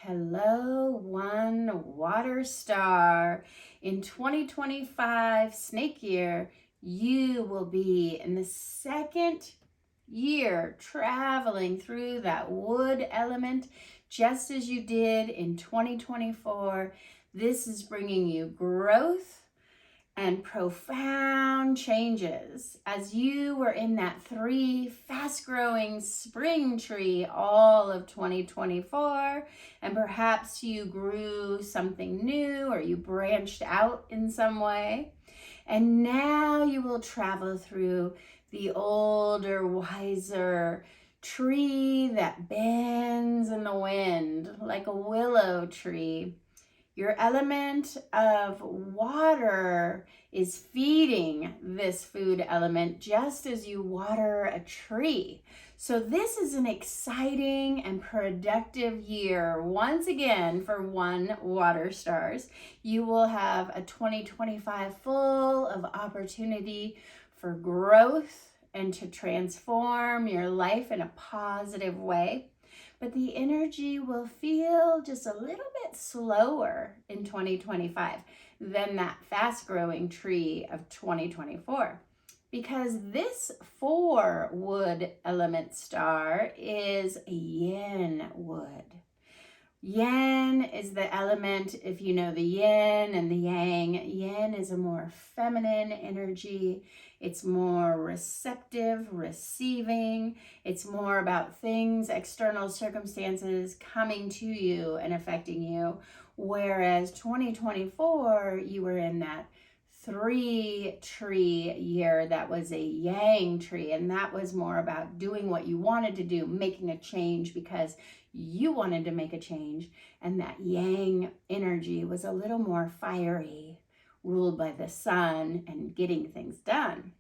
Hello, one water star. In 2025 snake year, you will be in the second year traveling through that wood element just as you did in 2024. This is bringing you growth and profound changes as you were in that 3 fast-growing spring tree all of 2024, and perhaps you grew something new or you branched out in some way, and now you will travel through the older, wiser tree that bends in the wind like a willow tree. Your element of water is feeding this food element just as you water a tree. So this is an exciting and productive year. Once again, for one water stars, you will have a 2025 full of opportunity for growth and to transform your life in a positive way. But the energy will feel just a little bit slower in 2025 than that fast-growing tree of 2024. Because this 4 wood element star is yin wood. Yin is the element, if you know the yin and the yang. Yin is a more feminine energy. It's more receptive, receiving. It's more about things, external circumstances coming to you and affecting you. Whereas 2024, you were in that 3 tree year that was a yang tree, and that was more about doing what you wanted to do, making a change because you wanted to make a change. And that yang energy was a little more fiery, ruled by the sun and getting things done.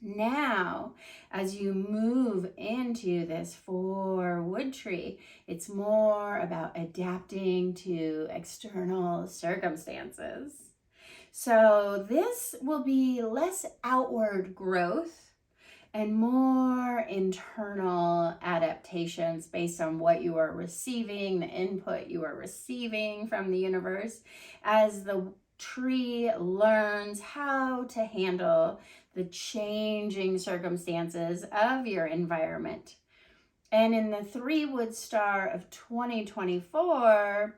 Now, as you move into this 4 wood tree, it's more about adapting to external circumstances. So this will be less outward growth and more internal adaptations based on what you are receiving, the input you are receiving from the universe, as the tree learns how to handle the changing circumstances of your environment. And in the 3 wood star of 2024,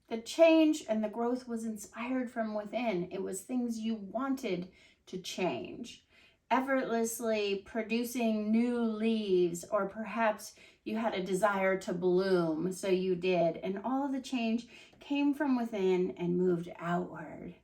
the change and the growth was inspired from within. It was things you wanted to change, effortlessly producing new leaves, or perhaps you had a desire to bloom, so you did. And all the change came from within and moved outward.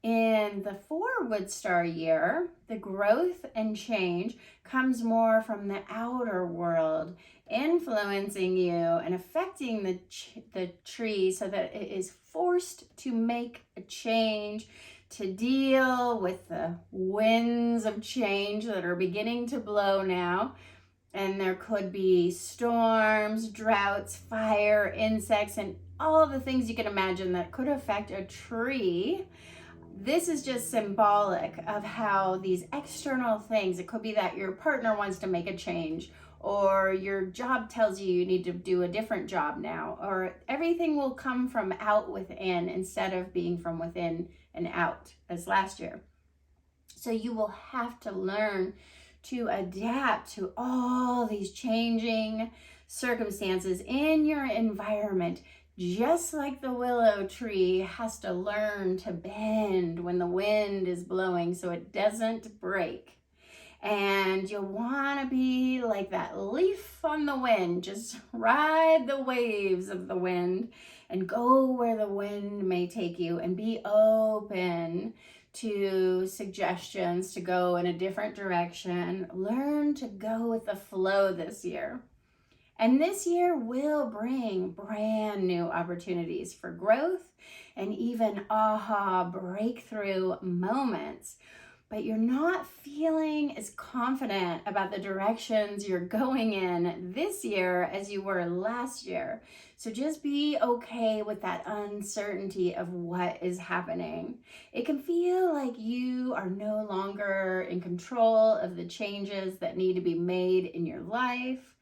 In the 4 wood star year, the growth and change comes more from the outer world, influencing you and affecting the tree so that it is forced to make a change, to deal with the winds of change that are beginning to blow now. And there could be storms, droughts, fire, insects, and all the things you can imagine that could affect a tree. This is just symbolic of how these external things, it could be that your partner wants to make a change, or your job tells you you need to do a different job now, or everything will come from out within instead of being from within and out as last year. So you will have to learn to adapt to all these changing circumstances in your environment, just like the willow tree has to learn to bend when the wind is blowing so it doesn't break. And you'll want to be like that leaf on the wind. Just ride the waves of the wind and go where the wind may take you, and be open to suggestions to go in a different direction. Learn to go with the flow this year. And this year will bring brand new opportunities for growth and even aha breakthrough moments. But you're not feeling as confident about the directions you're going in this year as you were last year. So just be okay with that uncertainty of what is happening. It can feel like you are no longer in control of the changes that need to be made in your life,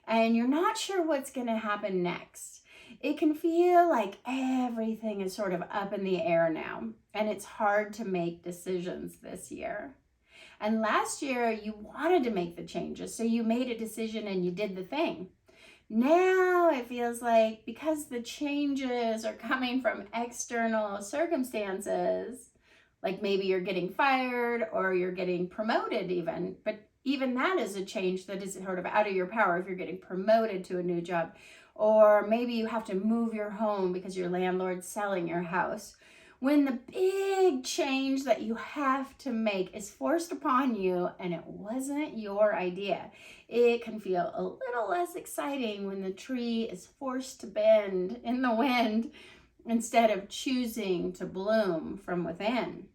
and you're not sure what's going to happen next. It can feel like everything is sort of up in the air now, and it's hard to make decisions this year. And last year, you wanted to make the changes, so you made a decision and you did the thing. Now it feels like because the changes are coming from external circumstances, like maybe you're getting fired or you're getting promoted even, but even that is a change that is sort of out of your power if you're getting promoted to a new job. Or maybe you have to move your home because your landlord's selling your house. When the big change that you have to make is forced upon you and it wasn't your idea, it can feel a little less exciting when the tree is forced to bend in the wind instead of choosing to bloom from within.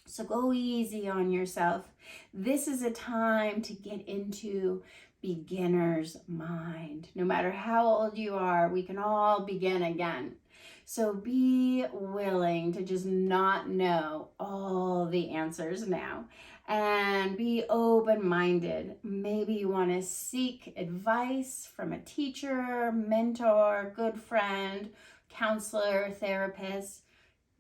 So go easy on yourself. This is a time to get into beginner's mind. No matter how old you are, we can all begin again. So be willing to just not know all the answers now and be open-minded. Maybe you want to seek advice from a teacher, mentor, good friend, counselor, therapist.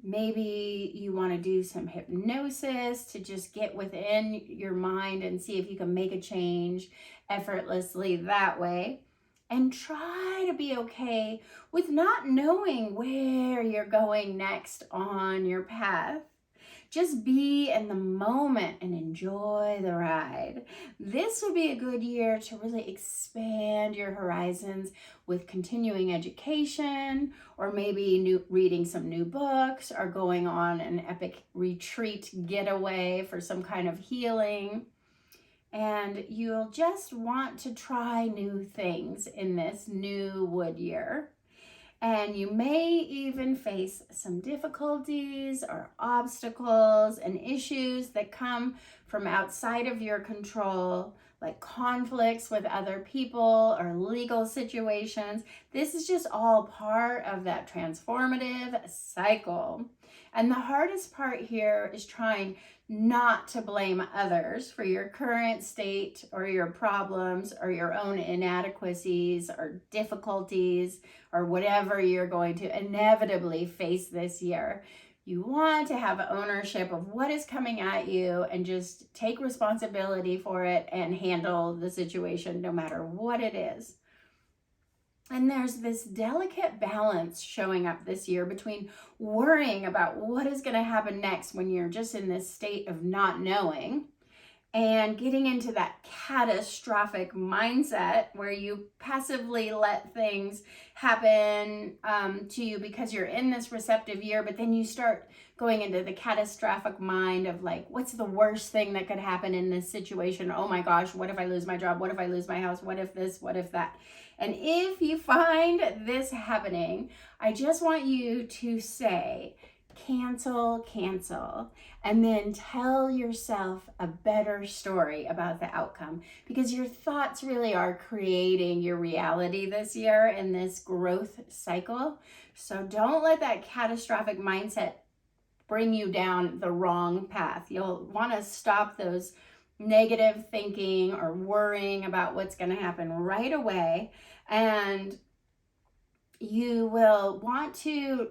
Maybe you want to do some hypnosis to just get within your mind and see if you can make a change effortlessly that way. And try to be okay with not knowing where you're going next on your path. Just be in the moment and enjoy the ride. This would be a good year to really expand your horizons with continuing education, or maybe reading some new books, or going on an epic retreat getaway for some kind of healing. And you'll just want to try new things in this new wood year. And you may even face some difficulties or obstacles and issues that come from outside of your control, like conflicts with other people or legal situations. This is just all part of that transformative cycle. And the hardest part here is trying not to blame others for your current state or your problems or your own inadequacies or difficulties or whatever you're going to inevitably face this year. You want to have ownership of what is coming at you and just take responsibility for it and handle the situation no matter what it is. And there's this delicate balance showing up this year between worrying about what is going to happen next when you're just in this state of not knowing, and getting into that catastrophic mindset where you passively let things happen to you because you're in this receptive year, but then you start going into the catastrophic mind of like, what's the worst thing that could happen in this situation? Oh my gosh, what if I lose my job? What if I lose my house? What if this? What if that? And if you find this happening, I just want you to say, cancel, and then tell yourself a better story about the outcome, because your thoughts really are creating your reality this year in this growth cycle. So don't let that catastrophic mindset bring you down the wrong path. You'll want to stop those negative thinking or worrying about what's going to happen right away, and you will want to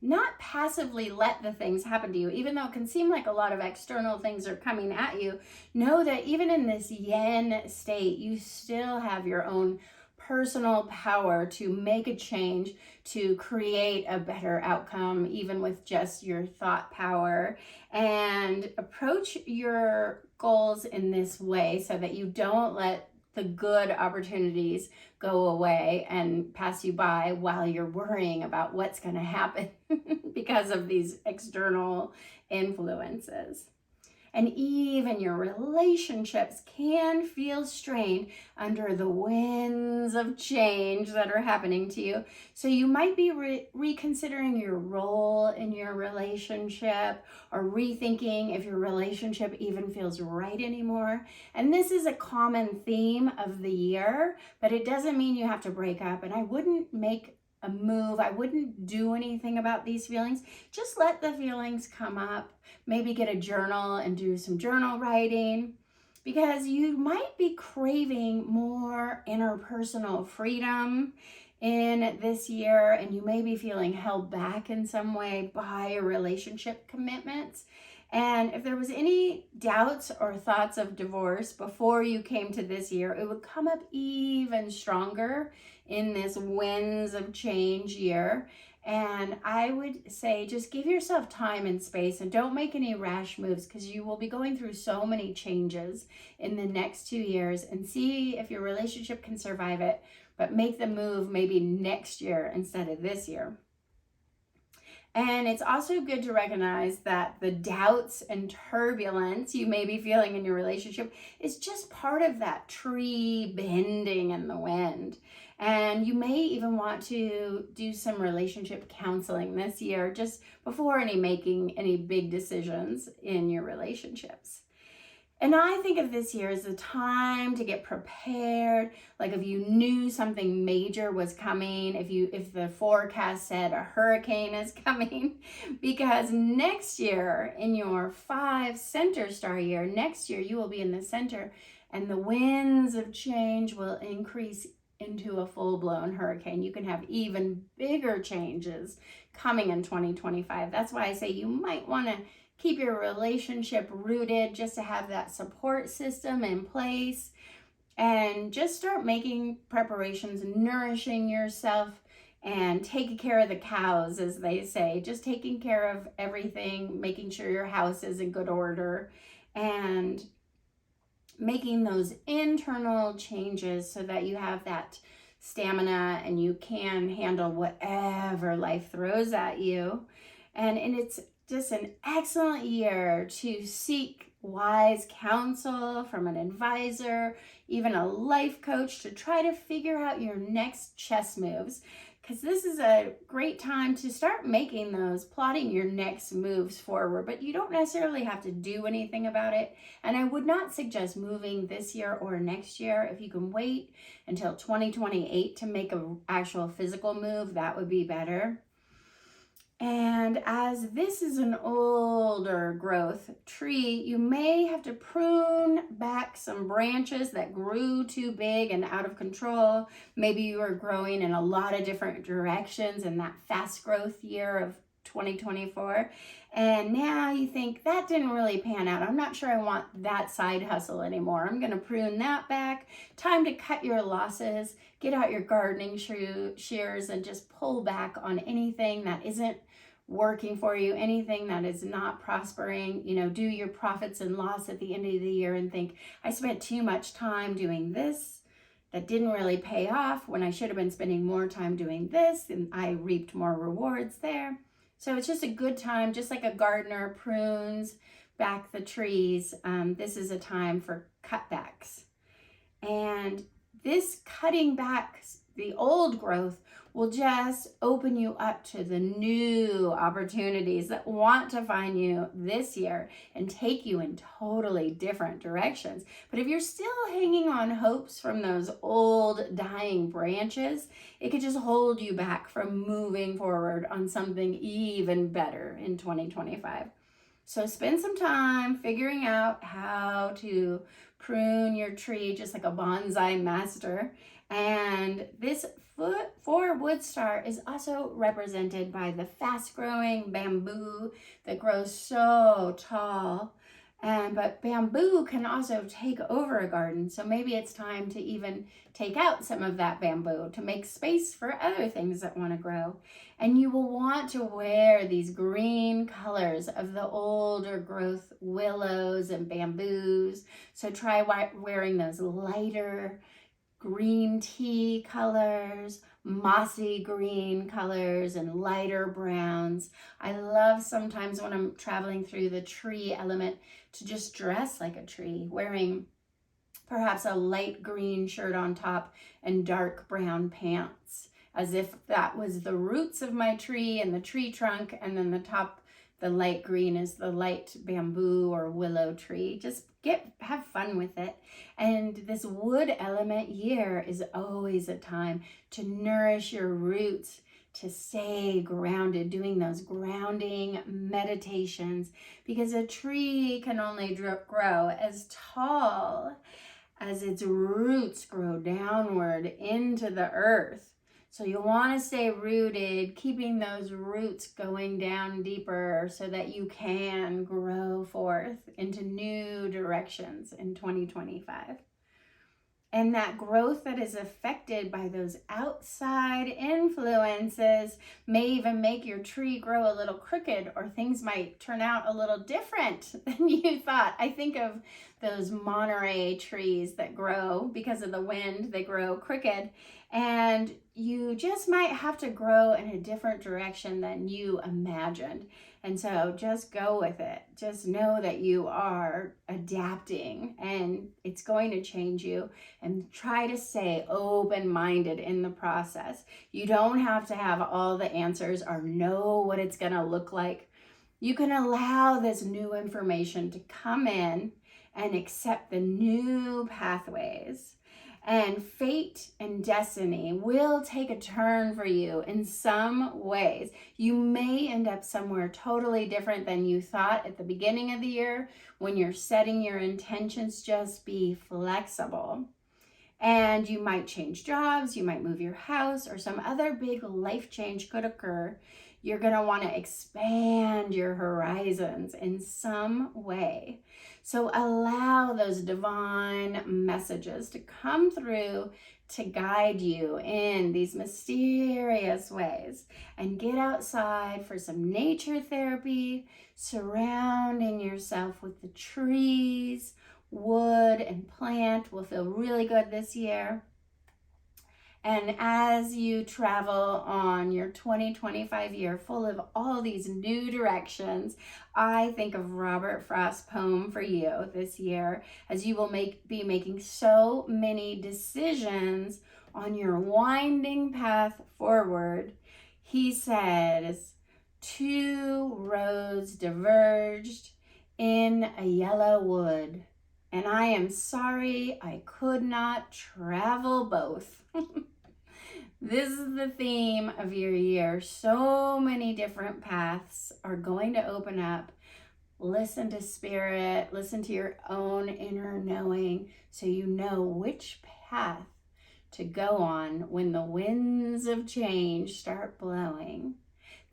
not passively let the things happen to you, even though it can seem like a lot of external things are coming at you. Know that even in this yen state, you still have your own personal power to make a change, to create a better outcome, even with just your thought power. And approach your goals in this way so that you don't let the good opportunities go away and pass you by while you're worrying about what's going to happen because of these external influences. And even your relationships can feel strained under the winds of change that are happening to you. So you might be reconsidering your role in your relationship, or rethinking if your relationship even feels right anymore. And this is a common theme of the year, but it doesn't mean you have to break up. And I wouldn't make a move. I wouldn't do anything about these feelings. Just let the feelings come up. Maybe get a journal and do some journal writing, because you might be craving more interpersonal freedom in this year, and you may be feeling held back in some way by your relationship commitments. And if there was any doubts or thoughts of divorce before you came to this year, it would come up even stronger in this winds of change year. And I would say just give yourself time and space and don't make any rash moves, because you will be going through so many changes in the next 2 years, and see if your relationship can survive it, but make the move maybe next year instead of this year. And it's also good to recognize that the doubts and turbulence you may be feeling in your relationship is just part of that tree bending in the wind. And you may even want to do some relationship counseling this year just before making any big decisions in your relationships. And I think of this year as the time to get prepared. Like if you knew something major was coming, if the forecast said a hurricane is coming, because next year in your 5 center star year, next year you will be in the center, and the winds of change will increase into a full-blown hurricane. You can have even bigger changes coming in 2025. That's why I say you might want to keep your relationship rooted, just to have that support system in place, and just start making preparations, nourishing yourself, and taking care of the cows, as they say, just taking care of everything, making sure your house is in good order, and making those internal changes so that you have that stamina and you can handle whatever life throws at you. And it's just an excellent year to seek wise counsel from an advisor, even a life coach, to try to figure out your next chess moves, because this is a great time to start making plotting your next moves forward. But you don't necessarily have to do anything about it. And I would not suggest moving this year or next year. If you can wait until 2028 to make an actual physical move, that would be better. And as this is an older growth tree, you may have to prune back some branches that grew too big and out of control. Maybe you are growing in a lot of different directions in that fast growth year of 2024. And now you think that didn't really pan out. I'm not sure I want that side hustle anymore. I'm going to prune that back. Time to cut your losses. Get out your gardening shears and just pull back on anything that isn't working for you, anything that is not prospering. Do your profits and loss at the end of the year and think, I spent too much time doing this that didn't really pay off when I should have been spending more time doing this, and I reaped more rewards there. So it's just a good time, just like a gardener prunes back the trees. This is a time for cutbacks. And this cutting back the old growth will just open you up to the new opportunities that want to find you this year and take you in totally different directions. But if you're still hanging on hopes from those old dying branches, it could just hold you back from moving forward on something even better in 2025. So spend some time figuring out how to prune your tree just like a bonsai master. And this 4 wood star is also represented by the fast-growing bamboo that grows so tall. But bamboo can also take over a garden. So maybe it's time to even take out some of that bamboo to make space for other things that want to grow. And you will want to wear these green colors of the older growth willows and bamboos. So try wearing those lighter green tea colors, mossy green colors, and lighter browns. I love sometimes when I'm traveling through the tree element to just dress like a tree, wearing perhaps a light green shirt on top and dark brown pants, as if that was the roots of my tree and the tree trunk, and then the top, the light green, is the light bamboo or willow tree. Just have fun with it. And this wood element year is always a time to nourish your roots, to stay grounded, doing those grounding meditations, because a tree can only grow as tall as its roots grow downward into the earth. So you want to stay rooted, keeping those roots going down deeper so that you can grow forth into new directions in 2025. And that growth that is affected by those outside influences may even make your tree grow a little crooked, or things might turn out a little different than you thought. I think of those Monterey trees that grow because of the wind, they grow crooked. And you just might have to grow in a different direction than you imagined. And so just go with it. Just know that you are adapting and it's going to change you, and try to stay open-minded in the process. You don't have to have all the answers or know what it's going to look like. You can allow this new information to come in and accept the new pathways. And fate and destiny will take a turn for you in some ways. You may end up somewhere totally different than you thought at the beginning of the year when you're setting your intentions. Just be flexible. And you might change jobs, you might move your house, or some other big life change could occur. You're going to want to expand your horizons in some way. So allow those divine messages to come through to guide you in these mysterious ways. And get outside for some nature therapy, surrounding yourself with the trees, wood, and plant will feel really good this year. And as you travel on your 2025 year full of all these new directions, I think of Robert Frost's poem for you this year, as you will be making so many decisions on your winding path forward. He says, 2 roads diverged in a yellow wood, and I am sorry I could not travel both. This is the theme of your year. So many different paths are going to open up. Listen to spirit, listen to your own inner knowing, so you know which path to go on when the winds of change start blowing.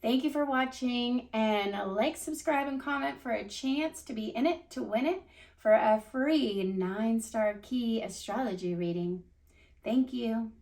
Thank you for watching, and like, subscribe, and comment for a chance to be in it to win it for a free 9-star key astrology reading. Thank you.